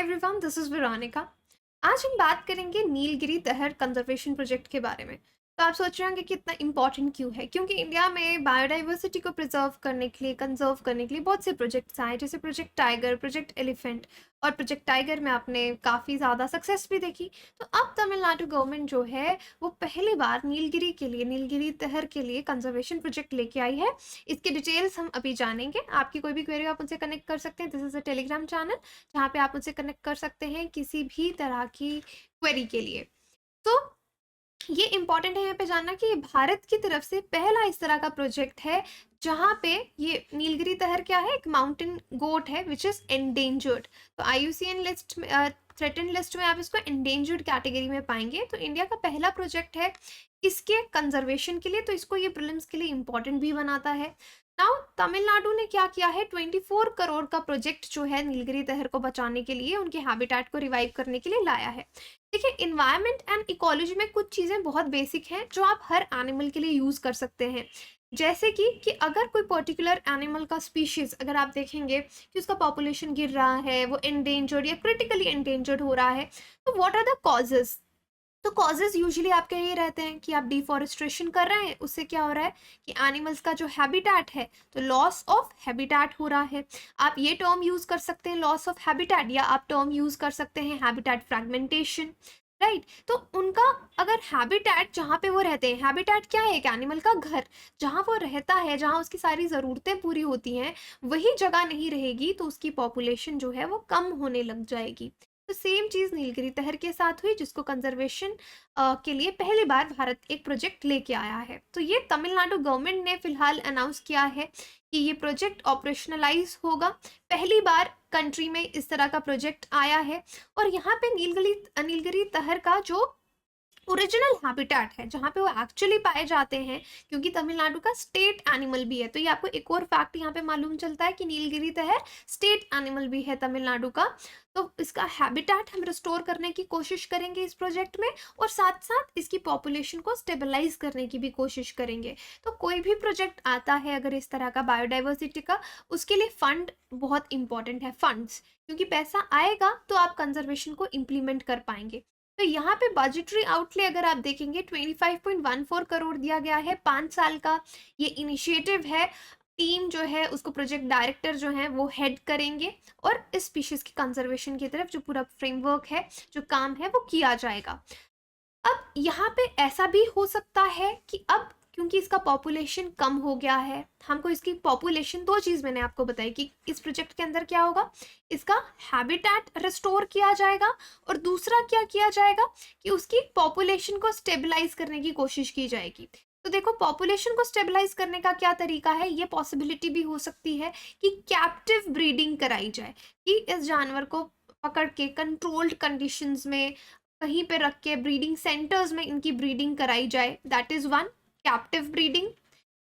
Everyone, this is Veronica. आज हम बात करेंगे नीलगिरी तहर कंजर्वेशन प्रोजेक्ट के बारे में। तो आप सोच रहे होंगे कि इतना इंपॉर्टेंट क्यों है? क्योंकि इंडिया में बायोडाइवर्सिटी को प्रिजर्व करने के लिए, कंजर्व करने के लिए बहुत से प्रोजेक्ट्स आए, जैसे प्रोजेक्ट टाइगर, प्रोजेक्ट एलिफेंट। और प्रोजेक्ट टाइगर में आपने काफ़ी ज़्यादा सक्सेस भी देखी। तो अब तमिलनाडु गवर्नमेंट जो है वो पहली बार नीलगिरी के लिए, नीलगिरी तहर के लिए कंजर्वेशन प्रोजेक्ट लेके आई है। इसके डिटेल्स हम अभी जानेंगे। आपकी कोई भी क्वेरी आप उनसे कनेक्ट कर सकते हैं। This is a Telegram channel जहाँ पे आप मुझसे कनेक्ट कर सकते हैं किसी भी तरह की क्वेरी के लिए। तो ये इंपॉर्टेंट है यहाँ पे जानना कि ये भारत की तरफ से पहला इस तरह का प्रोजेक्ट है जहाँ पे ये नीलगिरी तहर क्या है, एक माउंटेन गोट है विच इज एंडेंजर्ड। तो IUCN लिस्ट में, थ्रेटन लिस्ट में आप इसको एंडेंजर्ड कैटेगरी में पाएंगे। तो इंडिया का पहला प्रोजेक्ट है इसके कंजर्वेशन के लिए, तो इसको ये प्रीलिम्स के लिए इंपॉर्टेंट भी बनाता है। नाउ तमिलनाडु ने क्या किया है, 24 करोड़ का प्रोजेक्ट जो है नीलगिरी तहर को बचाने के लिए, उनके हैबिटेट को रिवाइव करने के लिए लाया है। देखिए, इन्वायरमेंट एंड इकोलॉजी में कुछ चीज़ें बहुत बेसिक हैं जो आप हर एनिमल के लिए यूज़ कर सकते हैं। जैसे कि अगर कोई पर्टिकुलर एनिमल का स्पीशीज अगर आप देखेंगे कि उसका पॉपुलेशन गिर रहा है, वो एंडेंजर्ड या क्रिटिकली एंडेंजर्ड हो रहा है, तो व्हाट आर द कॉजेज? तो कॉजेज यूजुअली आपके ये रहते हैं कि आप डिफॉरेस्ट्रेशन कर रहे हैं, उससे क्या हो रहा है कि एनिमल्स का जो हैबिटेट है, तो लॉस ऑफ हैबिटेट हो रहा है। आप ये टर्म यूज कर सकते हैं लॉस ऑफ हैबिटेट, या आप टर्म यूज कर सकते हैं हैबिटेट फ्रैगमेंटेशन, राइट। तो उनका अगर हैबिटेट जहाँ पे वो रहते हैं, हैबिटेट क्या है? एक एनिमल का घर, जहाँ वो रहता है, जहाँ उसकी सारी ज़रूरतें पूरी होती हैं, वही जगह नहीं रहेगी तो उसकी पॉपुलेशन जो है वो कम होने लग जाएगी। तो सेम चीज़ नीलगिरी तहर के साथ हुई, जिसको कंजर्वेशन के लिए पहली बार भारत एक प्रोजेक्ट लेके आया है। तो ये तमिलनाडु गवर्नमेंट ने फिलहाल अनाउंस किया है कि ये प्रोजेक्ट ऑपरेशनलाइज होगा। पहली बार कंट्री में इस तरह का प्रोजेक्ट आया है। और यहाँ पे नीलगिरी तहर का जो ओरिजिनल हैबिटेट है, जहाँ पे वो एक्चुअली पाए जाते हैं, क्योंकि तमिलनाडु का स्टेट एनिमल भी है, तो ये आपको एक और फैक्ट यहाँ पे मालूम चलता है कि नीलगिरी तहर स्टेट एनिमल भी है तमिलनाडु का। तो इसका हैबिटेट हम रिस्टोर करने की कोशिश करेंगे इस प्रोजेक्ट में, और साथ साथ इसकी पॉपुलेशन को स्टेबलाइज करने की भी कोशिश करेंगे। तो कोई भी प्रोजेक्ट आता है अगर इस तरह का बायोडाइवर्सिटी का, उसके लिए फंड बहुत इंपॉर्टेंट है, फंड्स, क्योंकि पैसा आएगा तो आप कंजर्वेशन को इम्प्लीमेंट कर पाएंगे। तो यहाँ पे बजटरी आउटले अगर आप देखेंगे 25.14 करोड़ दिया गया है, 5 साल का ये इनिशिएटिव है। टीम जो है उसको प्रोजेक्ट डायरेक्टर जो है वो हेड करेंगे, और इस स्पीशीज की कंजर्वेशन की तरफ जो पूरा फ्रेमवर्क है, जो काम है, वो किया जाएगा। अब यहाँ पे ऐसा भी हो सकता है कि अब क्योंकि इसका पॉपुलेशन कम हो गया है, हमको इसकी पॉपुलेशन, दो चीज़ मैंने आपको बताई कि इस प्रोजेक्ट के अंदर क्या होगा, इसका हैबिटेट रिस्टोर किया जाएगा, और दूसरा क्या किया जाएगा कि उसकी पॉपुलेशन को स्टेबलाइज करने की कोशिश की जाएगी। तो देखो, पॉपुलेशन को स्टेबलाइज करने का क्या तरीका है, ये पॉसिबिलिटी भी हो सकती है कि कैप्टिव ब्रीडिंग कराई जाए, कि इस जानवर को पकड़ के कंट्रोल्ड कंडीशंस में कहीं पे रख के ब्रीडिंग सेंटर्स में इनकी ब्रीडिंग कराई जाए। That is one, captive breeding.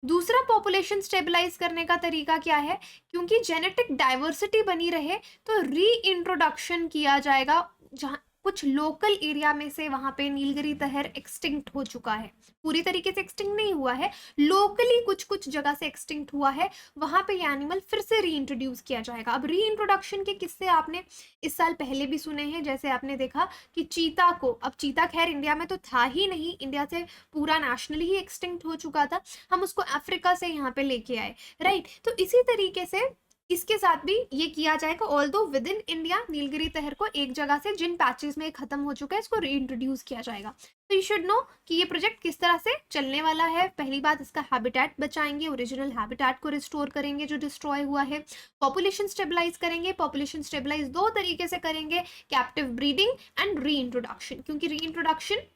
दूसरा, पॉपुलेशन स्टेबलाइज करने का तरीका क्या है, क्योंकि जेनेटिक डाइवर्सिटी बनी रहे तो री इंट्रोडक्शन किया जाएगा। जहाँ कुछ लोकल एरिया में से वहां पे नीलगिरी तहर एक्सटिंक्ट हो चुका है, पूरी तरीके से एक्सटिंक्ट नहीं हुआ है, लोकली कुछ कुछ जगह से एक्सटिंक्ट हुआ है, वहां पे ये एनिमल फिर से री इंट्रोड्यूस किया जाएगा। अब री इंट्रोडक्शन के किस्से आपने इस साल पहले भी सुने हैं, जैसे आपने देखा कि चीता को, अब चीता खैर इंडिया में तो था ही नहीं, इंडिया से पूरा नेशनली ही एक्सटिंक्ट हो चुका था, हम उसको अफ्रीका से यहाँ पे लेके आए, राइट। तो इसी तरीके से इसके साथ भी ये किया जाएगा। Although with in India Nilgiri तहर को एक जगह से जिन पैचेस में खत्म हो चुका है, इसको रीइंट्रोड्यूस किया जाएगा। तो यू शुड नो कि ये प्रोजेक्ट किस तरह से चलने वाला है। पहली बात, इसका हैबिटेट बचाएंगे, ओरिजिनल हैबिटेट को रिस्टोर करेंगे जो डिस्ट्रॉय हुआ है, पॉपुलेशन स्टेबलाइज करेंगे। पॉपुलेशन स्टेबलाइज दो तरीके से करेंगे, कैप्टिव ब्रीडिंग एंड रीइंट्रोडक्शन, क्योंकि रीइंट्रोडक्शन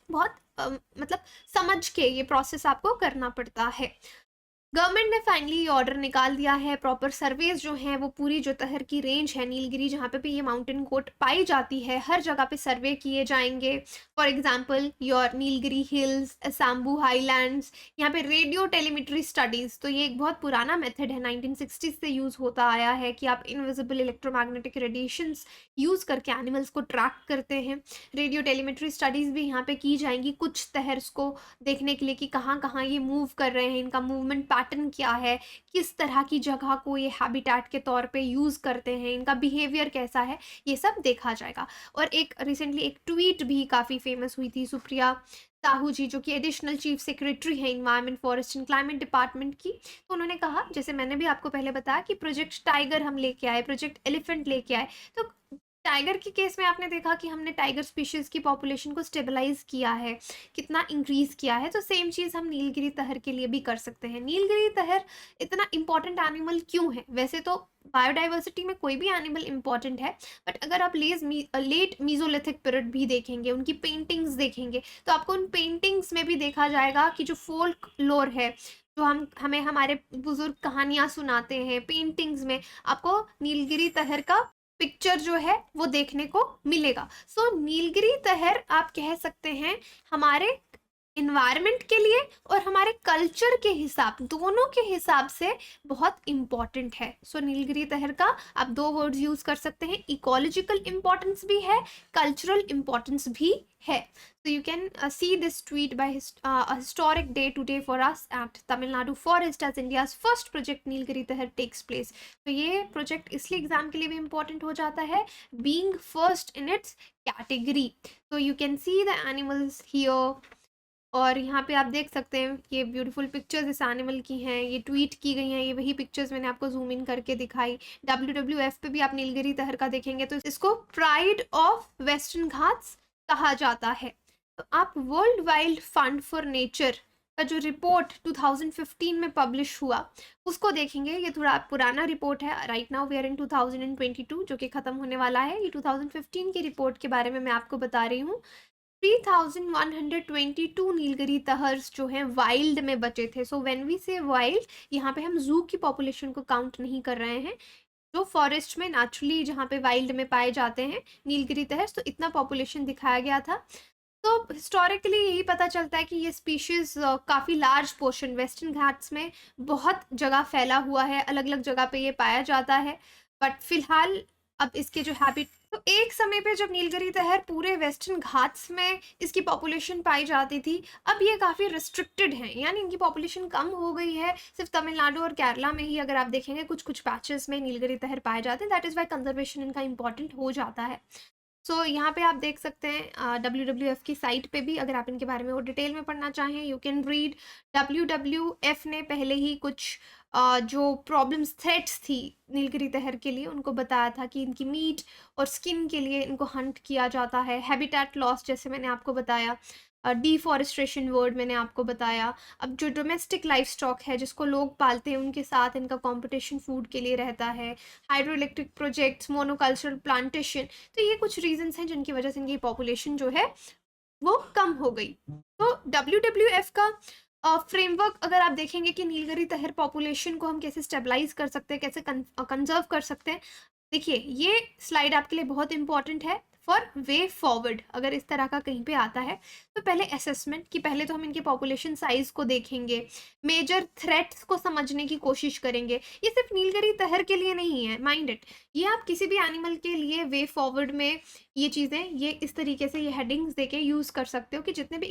बहुत मतलब समझ के ये प्रोसेस आपको करना पड़ता है। गवर्नमेंट ने फाइनली ये ऑर्डर निकाल दिया है। प्रॉपर सर्वेज जो हैं वो पूरी जो तहर की रेंज है नीलगिरी, जहाँ पे भी ये माउंटेन गोट पाई जाती है, हर जगह पे सर्वे किए जाएंगे। For example your Nilgiri hills, असाम्बू हाईलैंड्स, यहाँ पे रेडियो टेलीमेट्री स्टडीज़, तो ये एक बहुत पुराना मेथड है, 1960s से यूज़ होता आया है कि आप इनविजिबल इलेक्ट्रोमैग्नेटिक रेडिएशंस यूज़ करके एनिमल्स को ट्रैक करते हैं। रेडियो टेलीमेट्री स्टडीज़ भी यहाँ पे की जाएंगी कुछ तहर्स को देखने के लिए कि कहाँ कहाँ ये मूव कर रहे हैं, इनका मूवमेंट पैटर्न क्या है, किस तरह की जगह को ये हैबिटेट के तौर पे यूज़ करते हैं, इनका बिहेवियर कैसा है, ये सब देखा जाएगा। और एक रिसेंटली एक ट्वीट भी काफ़ी फेमस हुई थी सुप्रिया साहू जी, जो कि एडिशनल चीफ सेक्रेटरी है environment forest and climate department की। तो उन्होंने कहा, जैसे मैंने भी आपको पहले बताया कि प्रोजेक्ट टाइगर हम लेके आए, प्रोजेक्ट एलिफेंट लेके आए, तो टाइगर के केस में आपने देखा कि हमने टाइगर स्पीशीज की पॉपुलेशन को स्टेबलाइज किया है, कितना इंक्रीज किया है। तो सेम चीज़ हम नीलगिरी तहर के लिए भी कर सकते हैं। नीलगिरी तहर इतना इंपॉर्टेंट एनिमल क्यों है? वैसे तो बायोडाइवर्सिटी में कोई भी एनिमल इंपॉर्टेंट है, बट अगर आप लेट मीजोलिथिक पीरियड भी देखेंगे, उनकी पेंटिंग्स देखेंगे, तो आपको उन पेंटिंग्स में भी देखा जाएगा कि जो फोल्क लोर है, जो हमें हमारे बुजुर्ग कहानियां सुनाते हैं, पेंटिंग्स में आपको नीलगिरी तहर का पिक्चर जो है वो देखने को मिलेगा। सो नीलगिरी तहर आप कह सकते हैं हमारे इन्वायरमेंट के लिए और हमारे कल्चर के हिसाब, दोनों के हिसाब से बहुत इम्पॉर्टेंट है। सो नीलगिरी तहर का आप दो वर्ड्स यूज कर सकते हैं, इकोलॉजिकल इम्पोर्टेंस भी है, कल्चरल इम्पोर्टेंस भी है। So you can see this tweet by a historic day today for us at Tamil Nadu Forest as India's first project Nilgiri Tahar takes place. तो ये project इसलिए एग्जाम के लिए भी इम्पोर्टेंट हो जाता है, being first in its category. So you can see the animals here. और यहाँ पे आप देख सकते हैं ये ब्यूटीफुल पिक्चर्स इस एनिमल की हैं, ये ट्वीट की गई हैं, ये वही पिक्चर्स मैंने आपको जूम इन करके दिखाई। WWF पे भी आप नीलगिरी तहर का देखेंगे तो इसको प्राइड ऑफ वेस्टर्न घाट्स कहा जाता है। तो आप world wild fund for nature का जो रिपोर्ट 2015 में पब्लिश हुआ उसको देखेंगे। ये थोड़ा पुराना रिपोर्ट है, right now we are in 2022 जो कि ख़त्म होने वाला है। ये 2015 की रिपोर्ट के बारे में मैं आपको बता रही हूँ। 3122 नीलगिरी तहर्स जो हैं वाइल्ड में बचे थे। सो व्हेन वी से वाइल्ड, यहाँ पे हम जू की पॉपुलेशन को काउंट नहीं कर रहे हैं, जो फॉरेस्ट में नेचुरली जहाँ पे वाइल्ड में पाए जाते हैं नीलगिरी तहर्स, तो इतना पॉपुलेशन दिखाया गया था। तो हिस्टोरिकली यही पता चलता है कि ये स्पीशीज़ काफ़ी लार्ज पोर्शन वेस्टर्न घाट्स में बहुत जगह फैला हुआ है, अलग अलग जगह पे ये पाया जाता है। बट फिलहाल अब इसके जो हैबिट, तो एक समय पे जब नीलगिरी तहर पूरे वेस्टर्न घाट्स में इसकी पॉपुलेशन पाई जाती थी, अब ये काफ़ी रिस्ट्रिक्टेड हैं, यानी इनकी पॉपुलेशन कम हो गई है। सिर्फ तमिलनाडु और केरला में ही अगर आप देखेंगे कुछ कुछ पैचेस में नीलगिरी तहर पाए जाते हैं, दैट इज़ वाई कंजर्वेशन इनका इंपॉर्टेंट हो जाता है। सो यहाँ पे आप देख सकते हैं WWF की साइट पे भी, अगर आप इनके बारे में और डिटेल में पढ़ना चाहें, यू कैन रीड। WWF ने पहले ही कुछ जो प्रॉब्लम्स, थ्रेट्स थी नीलगिरी तहर के लिए, उनको बताया था कि इनकी मीट और स्किन के लिए इनको हंट किया जाता है। हैबिटेट लॉस जैसे मैंने आपको बताया, डिफॉरेस्ट्रेशन वर्ड मैंने आपको बताया। अब जो डोमेस्टिक लाइफ स्टॉक है जिसको लोग पालते हैं, उनके साथ इनका कंपटीशन फूड के लिए रहता है। हाइड्रो इलेक्ट्रिक प्रोजेक्ट्स, मोनोकल्चरल प्लांटेशन, तो ये कुछ रीजंस हैं जिनकी वजह से इनकी पॉपुलेशन जो है वो कम हो गई। तो WWF का फ्रेमवर्क अगर आप देखेंगे कि नीलगिरी तहर पॉपुलेशन को हम कैसे स्टेबलाइज कर सकते हैं, कैसे कंजर्व कर सकते हैं, देखिए ये स्लाइड आपके लिए बहुत इंपॉर्टेंट है फॉर वे फॉरवर्ड। अगर इस तरह का कहीं पे आता है तो पहले असेसमेंट कि पहले तो हम इनके पॉपुलेशन साइज को देखेंगे, मेजर थ्रेट्स को समझने की कोशिश करेंगे। ये सिर्फ नीलगिरी तहर के लिए नहीं है, माइंड इट, ये आप किसी भी एनिमल के लिए वे फॉरवर्ड में ये चीज़ें, ये इस तरीके से ये हेडिंग्स देके यूज़ कर सकते हो कि जितने भी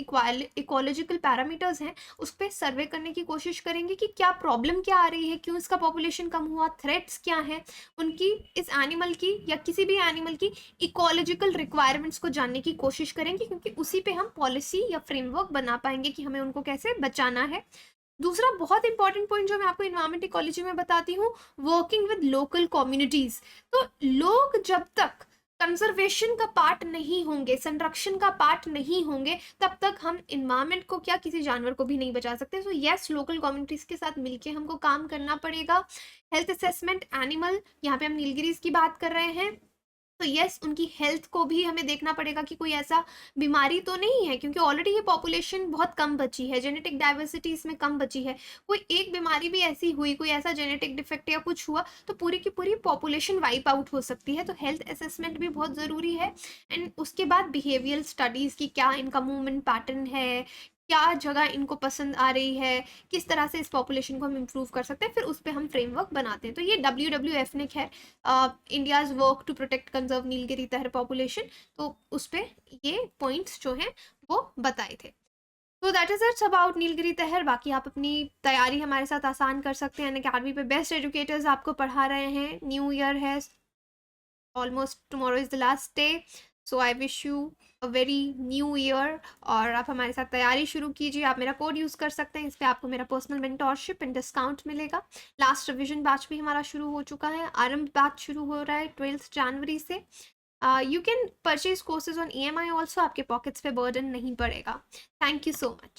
इकोलॉजिकल पैरामीटर्स हैं उस पर सर्वे करने की कोशिश करेंगे कि क्या प्रॉब्लम क्या आ रही है, क्यों इसका पॉपुलेशन कम हुआ, थ्रेट्स क्या हैं उनकी, इस एनिमल की या किसी भी एनिमल की इकोलॉजिकल रिक्वायरमेंट्स को जानने की कोशिश करेंगे, क्योंकि उसी पे हम पॉलिसी या फ्रेमवर्क बना पाएंगे कि हमें उनको कैसे बचाना है। दूसरा बहुत इंपॉर्टेंट पॉइंट जो मैं आपको इन्वायरमेंट इकोलॉजी में बताती हूँ, वर्किंग विद लोकल कम्युनिटीज। तो लोग जब तक कंजर्वेशन का पार्ट नहीं होंगे, संरक्षण का पार्ट नहीं होंगे, तब तक हम इन्वायरमेंट को क्या किसी जानवर को भी नहीं बचा सकते। सो यस, लोकल कम्युनिटीज के साथ मिलके हमको काम करना पड़ेगा। हेल्थ असेसमेंट एनिमल, यहाँ पे हम नीलगिरीज की बात कर रहे हैं, तो यस उनकी हेल्थ को भी हमें देखना पड़ेगा कि कोई ऐसा बीमारी तो नहीं है, क्योंकि ऑलरेडी ये पॉपुलेशन बहुत कम बची है, जेनेटिक डाइवर्सिटी इसमें कम बची है। कोई एक बीमारी भी ऐसी हुई, कोई ऐसा जेनेटिक डिफेक्ट या कुछ हुआ तो पूरी की पूरी पॉपुलेशन वाइप आउट हो सकती है। तो हेल्थ असेसमेंट भी बहुत ज़रूरी है। एंड उसके बाद बिहेवियरल स्टडीज़ की क्या इनका मूवमेंट पैटर्न है, क्या जगह इनको पसंद आ रही है, किस तरह से इस पॉपुलेशन को हम इम्प्रूव कर सकते हैं, फिर उस पर हम फ्रेमवर्क बनाते हैं। तो ये WWF ने खैर India's work to protect conserve Nilgiri tahr population, तो उस पर ये पॉइंट्स जो हैं वो बताए थे। तो that is it's about Nilgiri तहर। बाकी आप अपनी तैयारी हमारे साथ आसान कर सकते हैं। अनअकैडमी पे बेस्ट एजुकेटर्स आपको पढ़ा रहे हैं। न्यू ईयर है, almost tomorrow is the last day, so I wish you a very new year. और आप हमारे साथ तैयारी शुरू कीजिए। आप मेरा कोड यूज़ कर सकते हैं, इस पर आपको मेरा पर्सनल मेंटोरशिप एंड डिस्काउंट मिलेगा। लास्ट रिविजन बैच भी हमारा शुरू हो चुका है, आरंभ बैच शुरू हो रहा है 12 जनवरी से। You can purchase courses on EMI also, आपके पॉकेट्स पे बर्डन नहीं पड़ेगा। Thank you so much.